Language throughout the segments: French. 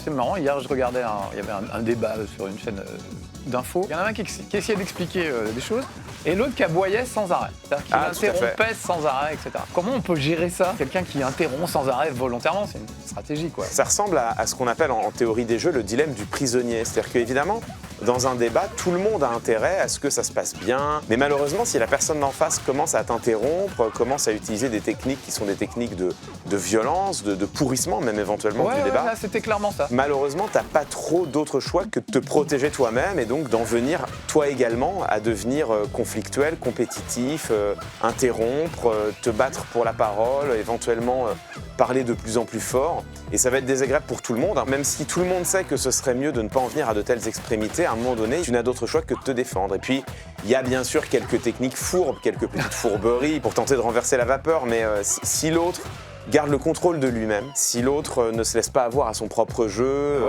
c'est marrant, hier je regardais, il y avait un débat sur une chaîne d'infos. Il y en a un qui essayait d'expliquer des choses et l'autre qui aboyait sans arrêt. C'est-à-dire qu'il interrompait sans arrêt, etc. Comment on peut gérer ça? Quelqu'un qui interrompt sans arrêt volontairement, c'est une stratégie, quoi. Ça ressemble à ce qu'on appelle en théorie des jeux le dilemme du prisonnier. C'est-à-dire qu'évidemment, dans un débat, tout le monde a intérêt à ce que ça se passe bien. Mais malheureusement, si la personne d'en face commence à t'interrompre, commence à utiliser des techniques qui sont des techniques de violence, de pourrissement même éventuellement du débat, là, c'était clairement ça. malheureusement, t'as pas trop d'autre choix que de te protéger toi-même et donc d'en venir, toi également, à devenir conflictuel, compétitif, interrompre, te battre pour la parole, éventuellement parler de plus en plus fort. Et ça va être désagréable pour tout le monde, hein. Même si tout le monde sait que ce serait mieux de ne pas en venir à de telles extrémités, à un moment donné, tu n'as d'autre choix que de te défendre. Et puis, il y a bien sûr quelques techniques fourbes, quelques petites fourberies pour tenter de renverser la vapeur, mais si l'autre garde le contrôle de lui-même, si l'autre ne se laisse pas avoir à son propre jeu...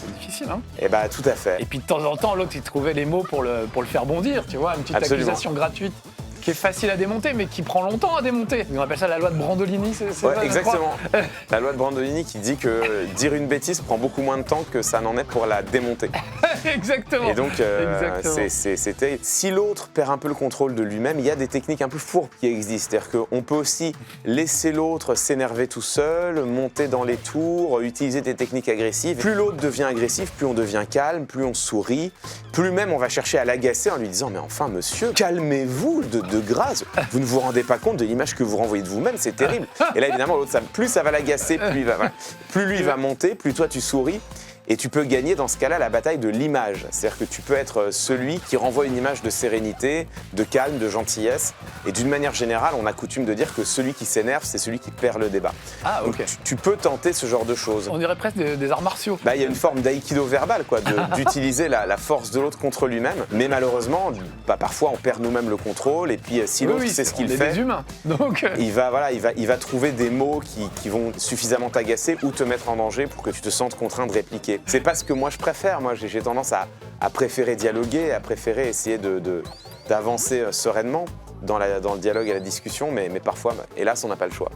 c'est difficile, hein. Eh bah, tout à fait. Et puis de temps en temps, l'autre, il trouvait les mots pour le faire bondir, tu vois, une petite accusation gratuite qui est facile à démonter, mais qui prend longtemps à démonter. On appelle ça la loi de Brandolini, c'est ça, exactement. La loi de Brandolini qui dit que dire une bêtise prend beaucoup moins de temps que ça n'en est pour la démonter. Exactement. Et donc, c'était... Si l'autre perd un peu le contrôle de lui-même, il y a des techniques un peu fourbes qui existent. C'est-à-dire qu'on peut aussi laisser l'autre s'énerver tout seul, monter dans les tours, utiliser des techniques agressives. Plus l'autre devient agressif, plus on devient calme, plus on sourit, plus même on va chercher à l'agacer en lui disant « Mais enfin, monsieur, calmez-vous de grâce. Vous ne vous rendez pas compte de l'image que vous renvoyez de vous-même, c'est terrible. » Et là, évidemment, l'autre, plus ça va l'agacer, plus lui va monter, plus toi, tu souris. Et tu peux gagner dans ce cas-là la bataille de l'image. C'est-à-dire que tu peux être celui qui renvoie une image de sérénité, de calme, de gentillesse. Et d'une manière générale, on a coutume de dire que celui qui s'énerve, c'est celui qui perd le débat. Ah, ok. Donc, tu peux tenter ce genre de choses. On dirait presque des arts martiaux. Bah, il y a une forme d'aïkido verbal, quoi, d'utiliser la force de l'autre contre lui-même. Mais malheureusement, parfois, on perd nous-mêmes le contrôle. Et puis, si l'autre sait ce qu'il fait, des humains. Donc... il va trouver des mots qui vont suffisamment t'agacer ou te mettre en danger pour que tu te sentes contraint de répliquer. C'est pas ce que moi je préfère. Moi, j'ai tendance à préférer dialoguer, à préférer essayer d'avancer sereinement dans le dialogue et la discussion, mais parfois, hélas, on n'a pas le choix.